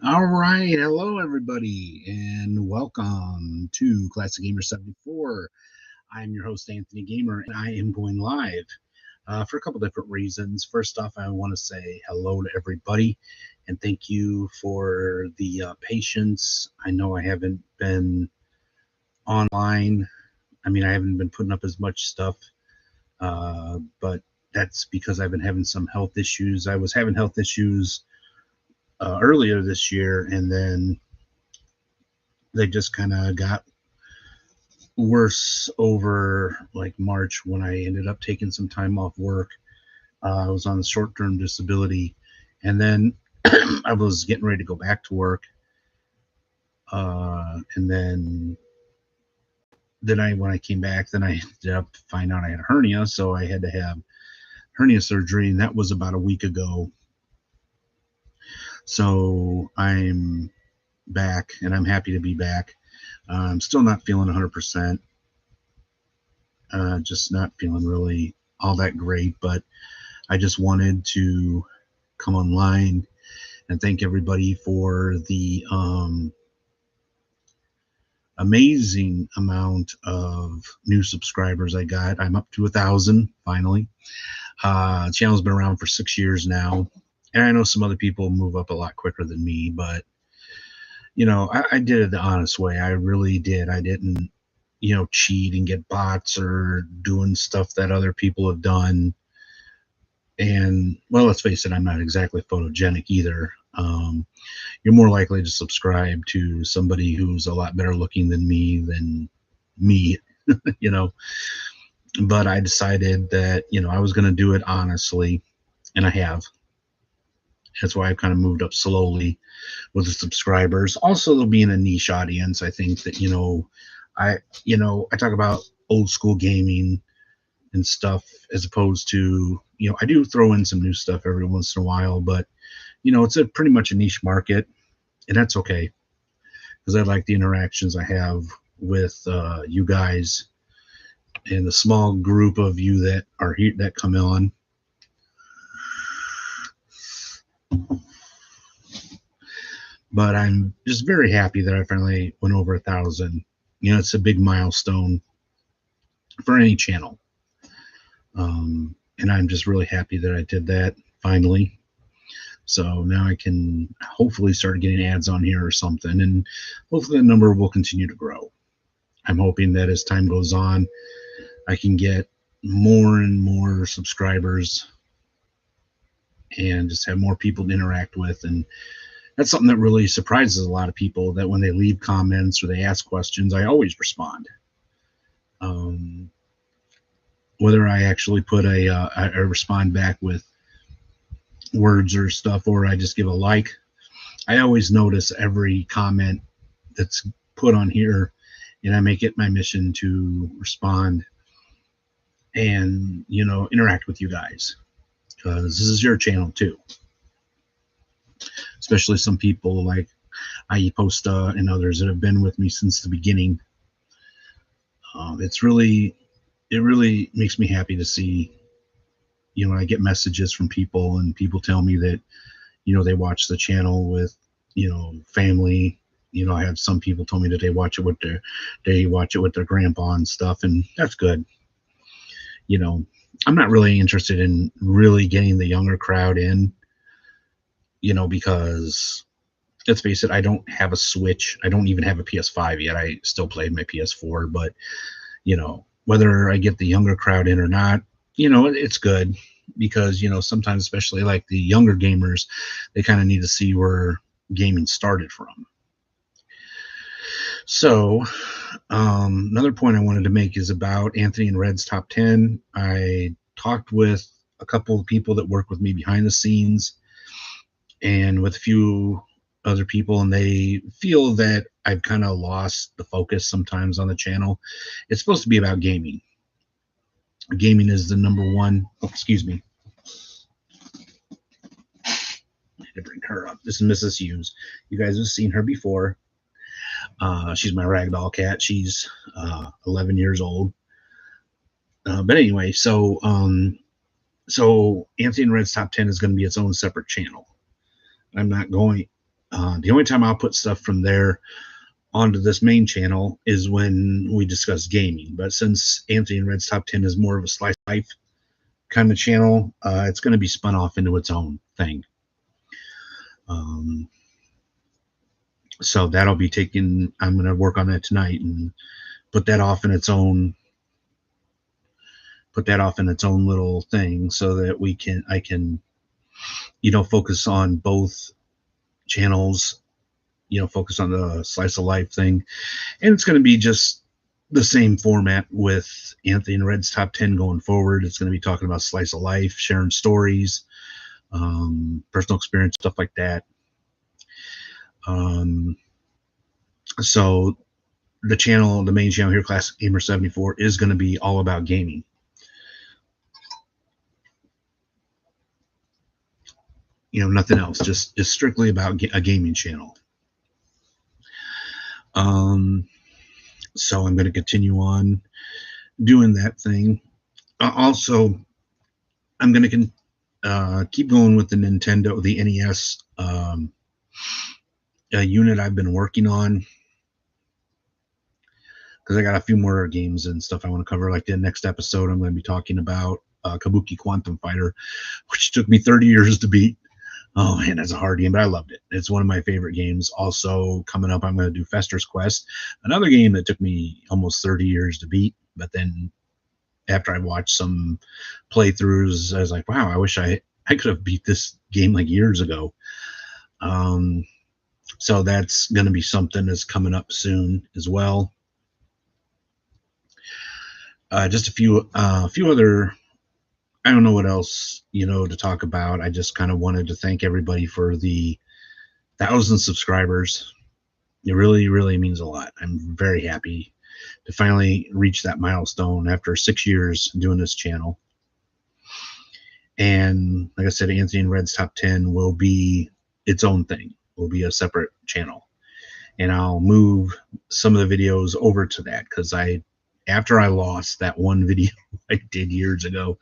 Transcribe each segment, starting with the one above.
All right, hello everybody, and welcome to Classic Gamer 74. I'm your host Anthony Gamer, and I am going live for a couple different reasons. First off, I want to say hello to everybody, and thank you for the patience. I know I haven't been online. I mean, I haven't been putting up as much stuff, but that's because I've been having some health issues. I was having health issues earlier this year, and then they just kind of got worse over like March when I ended up taking some time off work. I was on short term disability, and then I was getting ready to go back to work. And then when I came back, then I ended up finding out I had a hernia, so I had to have hernia surgery, and that was about a week ago. So I'm back, and I'm happy to be back. I'm still not feeling 100%, just not feeling really all that great, but I just wanted to come online and thank everybody for the amazing amount of new subscribers I got. I'm up to 1,000 finally. The channel's been around for 6 years now, and I know some other people move up a lot quicker than me, but I did it the honest way. I really did. I didn't, cheat and get bots or doing stuff that other people have done. And well, let's face it, I'm not exactly photogenic either. You're more likely to subscribe to somebody who's a lot better looking than me, you know. But I decided that, I was going to do it honestly, and I have. That's why I've kind of moved up slowly with the subscribers. Also, there'll be in a niche audience. I think that, I talk about old school gaming and stuff as opposed to, I do throw in some new stuff every once in a while, but it's a pretty much a niche market, and that's okay because I like the interactions I have with you guys and the small group of you that are here that come on. But I'm just very happy that I finally went over 1,000. It's a big milestone for any channel, and I'm just really happy that I did that finally. So now I can hopefully start getting ads on here or something, and hopefully the number will continue to grow. I'm hoping that as time goes on, I can get more and more subscribers and just have more people to interact with. And that's something that really surprises a lot of people, that when they leave comments or they ask questions, I always respond. Um, Whether I actually put I respond back with words or stuff, or I just give a like, I always notice every comment that's put on here, and I make it my mission to respond and interact with you guys, because this is your channel too. Especially some people like IE Posta and others that have been with me since the beginning. It really makes me happy to see, I get messages from people, and people tell me that, they watch the channel with, family. I have some people told me that they watch it with their grandpa and stuff, and that's good. You know, I'm not really interested in really getting the younger crowd in, because let's face it, I don't have a Switch. I don't even have a PS5 yet. I still play my PS4, but whether I get the younger crowd in or not, it's good, because sometimes, especially like the younger gamers, they kind of need to see where gaming started from. So another point I wanted to make is about Anthony and Red's top 10. I talked with a couple of people that work with me behind the scenes and with a few other people, and they feel that I've kind of lost the focus sometimes on the channel. It's supposed to be about gaming. Gaming is the number one. Oh, excuse me. I had to bring her up. This is Mrs. Hughes. You guys have seen her before. She's my ragdoll cat. She's 11 years old. But anyway, so Anthony and Red's top 10 is going to be its own separate channel. I'm not going. The only time I'll put stuff from there onto this main channel is when we discuss gaming. But since Anthony and Red's Top 10 is more of a slice of life kind of channel, it's going to be spun off into its own thing. So that'll be taken. I'm going to work on that tonight and put that off in its own little thing, so that I can focus on both channels, focus on the slice of life thing. And it's going to be just the same format with Anthony and Red's Top 10 going forward. It's going to be talking about slice of life, sharing stories, personal experience, stuff like that. So the main channel here, Classic Gamer 74, is going to be all about gaming. Nothing else, just strictly about a gaming channel. So I'm going to continue on doing that thing. Also, I'm going to keep going with the NES unit I've been working on, because I got a few more games and stuff I want to cover. Like the next episode, I'm going to be talking about Kabuki Quantum Fighter, which took me 30 years to beat. Oh man, that's a hard game, but I loved it. It's one of my favorite games. Also coming up, I'm going to do Fester's Quest, another game that took me almost 30 years to beat. But then after I watched some playthroughs, I was like, wow, I wish I could have beat this game like years ago. So that's going to be something that's coming up soon as well. Just a few other, I don't know what else, to talk about. I just kind of wanted to thank everybody for the 1,000 subscribers. It really, really means a lot. I'm very happy to finally reach that milestone after 6 years doing this channel. And like I said, Anthony and Red's Top 10 will be its own thing. Will be a separate channel. And I'll move some of the videos over to that, because after I lost that one video I did years ago,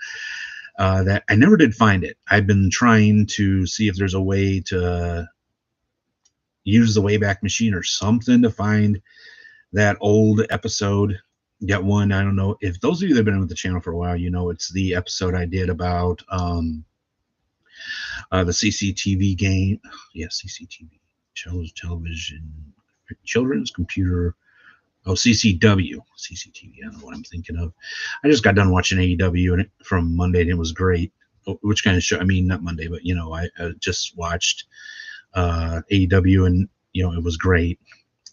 that I never did find it. I've been trying to see if there's a way to use the Wayback Machine or something to find that old episode. Got one, I don't know if those of you that have been with the channel for a while, it's the episode I did about the CCTV game. Yeah, CCTV, children's computer. Oh, CCW, CCTV. I don't know what I'm thinking of. I just got done watching AEW from Monday, and it was great. Which kind of show? I mean, not Monday, but I just watched AEW, and it was great.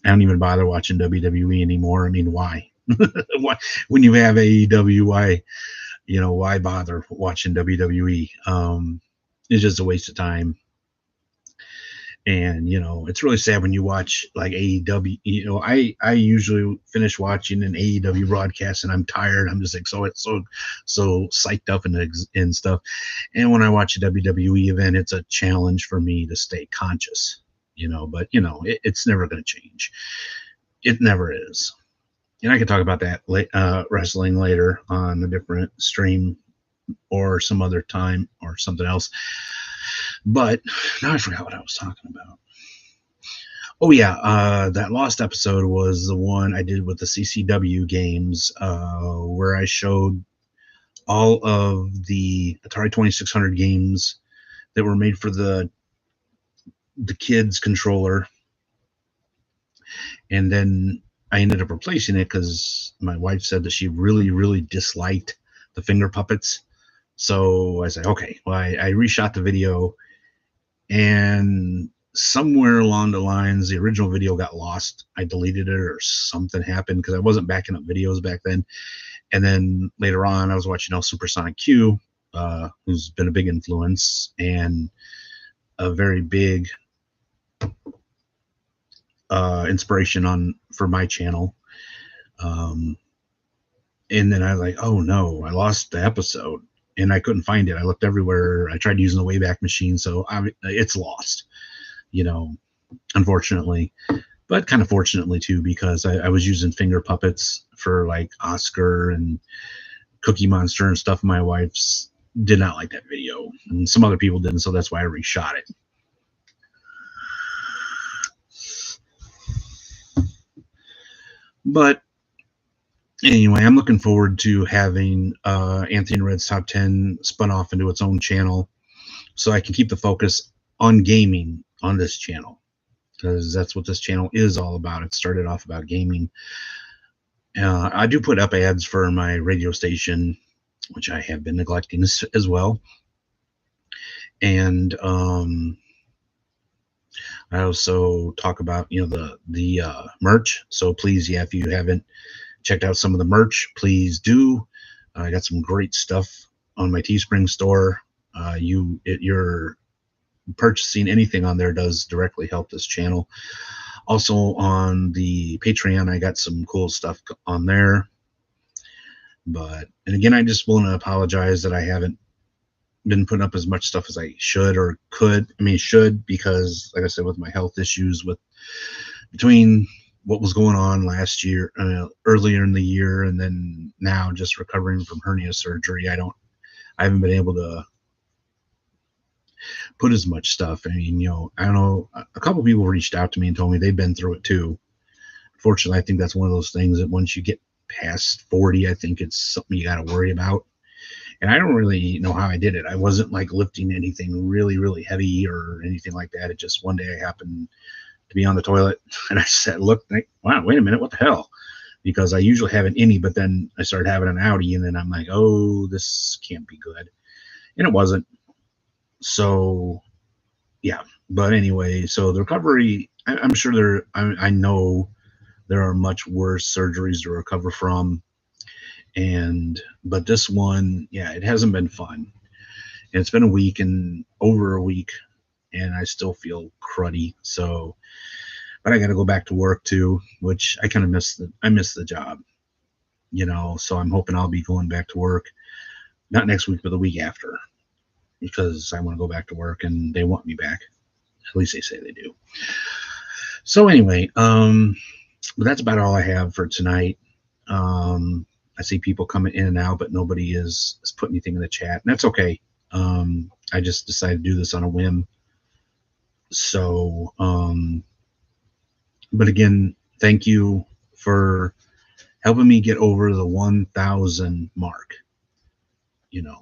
I don't even bother watching WWE anymore. I mean, why? Why, when you have AEW, why bother watching WWE? It's just a waste of time. And it's really sad when you watch like AEW. I usually finish watching an AEW broadcast and I'm tired. I'm just like so psyched up and stuff. And when I watch a WWE event, it's a challenge for me to stay conscious. But it's never going to change. It never is. And I can talk about that wrestling later on a different stream or some other time or something else. But now I forgot what I was talking about. Oh yeah, that lost episode was the one I did with the CCW games, where I showed all of the Atari 2600 games that were made for the kids controller, and then I ended up replacing it because my wife said that she really, really disliked the finger puppets. So I said, okay, well, I reshot the video, and somewhere along the lines, the original video got lost. I deleted it or something happened, because I wasn't backing up videos back then. And then later on, I was watching Supersonic Q, who's been a big influence and a very big inspiration for my channel. And then I was like, oh no, I lost the episode. And I couldn't find it. I looked everywhere. I tried using the Wayback Machine, so it's lost, unfortunately. But kind of fortunately, too, because I was using finger puppets for, like, Oscar and Cookie Monster and stuff. My wife's did not like that video, and some other people didn't, so that's why I reshot it. But anyway, I'm looking forward to having Anthony and Red's Top 10 spun off into its own channel, so I can keep the focus on gaming on this channel, because that's what this channel is all about. It started off about gaming. I do put up ads for my radio station, which I have been neglecting as well. And I also talk about, the merch. So please, if you haven't checked out some of the merch, please do. I got some great stuff on my Teespring store. You're purchasing anything on there does directly help this channel. Also on the Patreon, I got some cool stuff on there. And again, I just want to apologize that I haven't been putting up as much stuff as I should or could. Should, because like I said, with my health issues between what was going on last year, earlier in the year, and then now just recovering from hernia surgery, I haven't been able to put as much stuff. I don't know, a couple people reached out to me and told me they've been through it too. Fortunately, I think that's one of those things that once you get past 40, I think it's something you got to worry about. And I don't really know how I did it. I wasn't like lifting anything really, really heavy or anything like that. It just, one day I happened to be on the toilet and I looked, wow, wait a minute, what the hell? Because I usually have an innie, but then I started having an outie, and then I'm like, oh, this can't be good. And it wasn't. So yeah, but anyway, so the recovery, I'm sure I know there are much worse surgeries to recover from, but this one, it hasn't been fun, and it's been over a week, and I still feel cruddy. So, but I got to go back to work too, which I kind of miss the job, so I'm hoping I'll be going back to work, not next week, but the week after, because I want to go back to work and they want me back. At least they say they do. So anyway, but that's about all I have for tonight. I see people coming in and out, but nobody is putting anything in the chat, and that's okay. I just decided to do this on a whim. So, but again, thank you for helping me get over the 1,000 mark.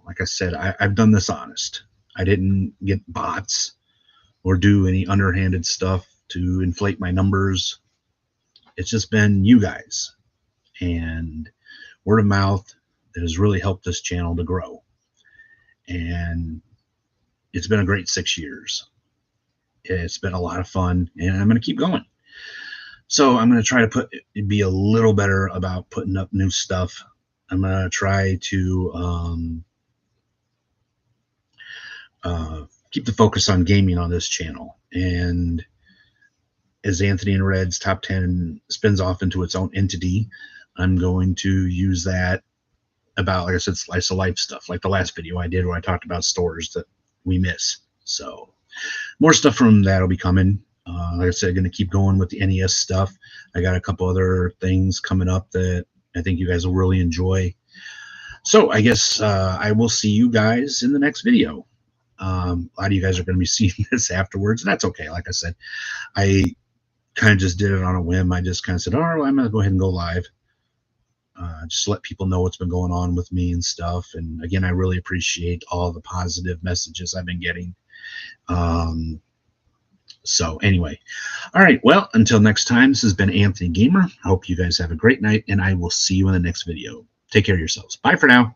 Like I said, I've done this honest. I didn't get bots or do any underhanded stuff to inflate my numbers. It's just been you guys and word of mouth that has really helped this channel to grow. And it's been a great 6 years. It's been a lot of fun, and I'm going to keep going. So I'm going to try to be a little better about putting up new stuff. I'm going to try to keep the focus on gaming on this channel. And as Anthony and Red's Top 10 spins off into its own entity, I'm going to use that about, like I said, slice of life stuff, like the last video I did where I talked about stores that we miss. So more stuff from that will be coming. Like I said, going to keep going with the NES stuff. I got a couple other things coming up that I think you guys will really enjoy. So I guess I will see you guys in the next video. A lot of you guys are going to be seeing this afterwards, and that's okay. Like I said, I kind of just did it on a whim. I just kind of said, all right, well, I'm going to go ahead and go live. Just let people know what's been going on with me and stuff. And again, I really appreciate all the positive messages I've been getting. So anyway, all right, well, until next time, this has been Anthony Gamer. I hope you guys have a great night, and I will see you in the next video. Take care of yourselves. Bye for now.